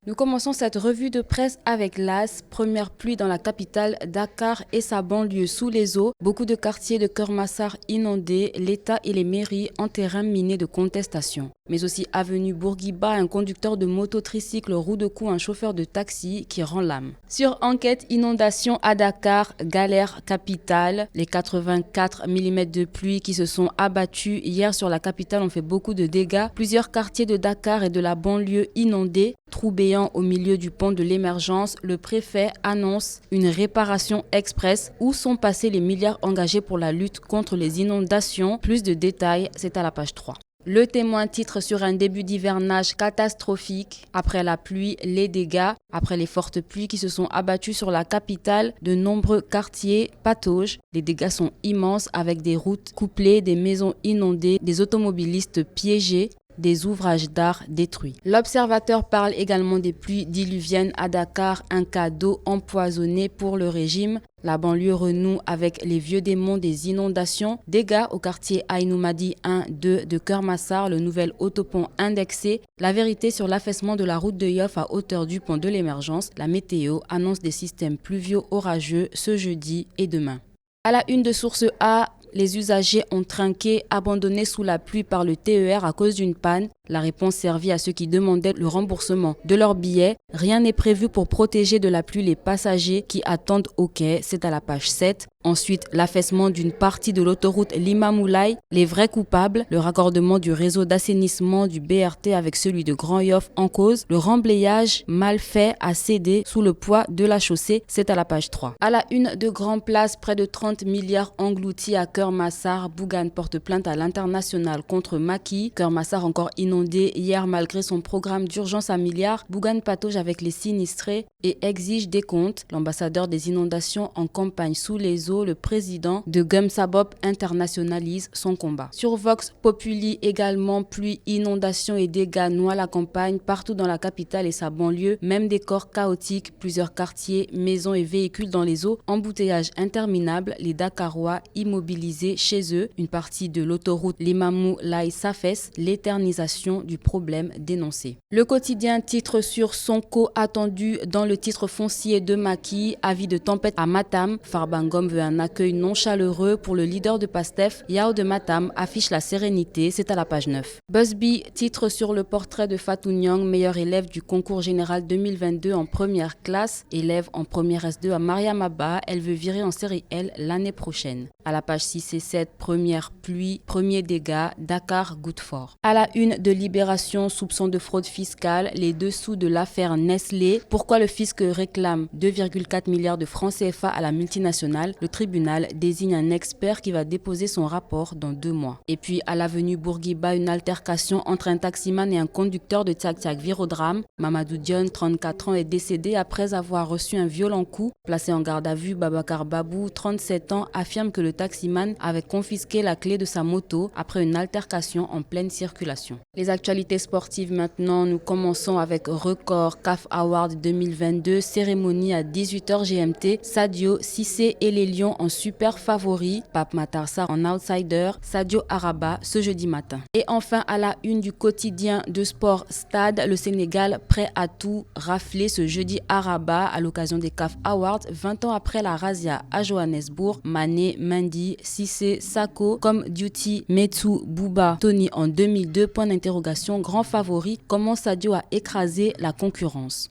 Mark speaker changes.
Speaker 1: Nous commençons cette revue de presse avec l'AS. Première pluie dans la capitale, Dakar et sa banlieue sous les eaux. Beaucoup de quartiers de Keur-Massar inondés, l'État et les mairies en terrain miné de contestation. Mais aussi avenue Bourguiba, un conducteur de moto-tricycle roue de cou, un chauffeur de taxi qui rend l'âme. Sur enquête, inondation à Dakar, galère capitale. Les 84 mm de pluie qui se sont abattus hier sur la capitale ont fait beaucoup de dégâts. Plusieurs quartiers de Dakar et de la banlieue inondés. Trou béant au milieu du pont de l'Émergence, le préfet annonce une réparation express. Où sont passés les milliards engagés pour la lutte contre les inondations? Plus de détails, c'est à la page 3. Le Témoin titre sur un début d'hivernage catastrophique. Après la pluie, les dégâts. Après les fortes pluies qui se sont abattues sur la capitale, de nombreux quartiers pataugent. Les dégâts sont immenses avec des routes couplées, des maisons inondées, des automobilistes piégés, des ouvrages d'art détruits. L'Observateur parle également des pluies diluviennes à Dakar, un cas d'eau empoisonnée pour le régime. La banlieue renoue avec les vieux démons des inondations. Dégâts au quartier Aïnoumadi 1-2 de Keur-Massar, le nouvel autopont indexé. La vérité sur l'affaissement de la route de Yoff à hauteur du pont de l'Émergence. La météo annonce des systèmes pluviaux orageux ce jeudi et demain. À la une de Source A, les usagers ont trinqué, abandonnés sous la pluie par le TER à cause d'une panne. La réponse servit à ceux qui demandaient le remboursement de leurs billets. Rien n'est prévu pour protéger de la pluie les passagers qui attendent au quai. C'est à la page 7. Ensuite, l'affaissement d'une partie de l'autoroute Lima-Moulay. Les vrais coupables, le raccordement du réseau d'assainissement du BRT avec celui de Grand Yoff en cause. Le remblayage mal fait a cédé sous le poids de la chaussée. C'est à la page 3. À la une de Grand Place, près de 30 milliards engloutis à Keur-Massar. Bougane porte plainte à l'international contre Macky. Keur-Massar encore inondé hier malgré son programme d'urgence à milliards. Bougane patauge avec les sinistrés et exige des comptes. L'ambassadeur des inondations en campagne sous les eaux, le président de Gumsabop internationalise son combat. Sur Vox Populi également, pluie, inondations et dégâts noient la campagne partout dans la capitale et sa banlieue. Même décor chaotique, plusieurs quartiers, maisons et véhicules dans les eaux. Embouteillage interminable, les Dakarois immobilisés chez eux. Une partie de l'autoroute Limamou-Laye s'affaisse, l'éternisation du problème dénoncé. Le quotidien titre sur Sonko attendu dans le titre foncier de Macky. Avis de tempête à Matam. Farba Ngom veut un accueil non chaleureux pour le leader de Pastef. Yao de Matam affiche la sérénité. C'est à la page 9. Busby titre sur le portrait de Fatou Niang, meilleur élève du concours général 2022 en première classe. Élève en première S2 à Mariam Abba. Elle veut virer en série L l'année prochaine. À la page 6 et 7, première pluie, premier dégât, Dakar goutte fort. À la une de Libération, soupçon de fraude fiscale, les dessous de l'affaire Nestlé. Pourquoi le fisc réclame 2,4 milliards de francs CFA à la multinationale? Le tribunal désigne un expert qui va déposer son rapport dans 2 mois. Et puis à l'avenue Bourguiba, une altercation entre un taximan et un conducteur de Tchak-Tchak vire au drame. Mamadou Dione, 34 ans, est décédé après avoir reçu un violent coup. Placé en garde à vue, Babacar Babou, 37 ans, affirme que le taximan avait confisqué la clé de sa moto après une altercation en pleine circulation. Les actualités sportives maintenant, nous commençons avec Record CAF Award 2022, cérémonie à 18h GMT, Sadio, Cissé et les Lions en super favoris, Pape Matar Sarr en outsider, Sadio Araba ce jeudi matin. Et enfin à la une du quotidien de sport Stade, le Sénégal prêt à tout rafler ce jeudi Araba à l'occasion des CAF Awards, 20 ans après la razzia à Johannesburg. Mané, Mendy, Cissé, Sako, comme Duty, Metsu, Bouba, Tony en 2002, point d'interrogation, grand favori, comment Sadio a écrasé la concurrence.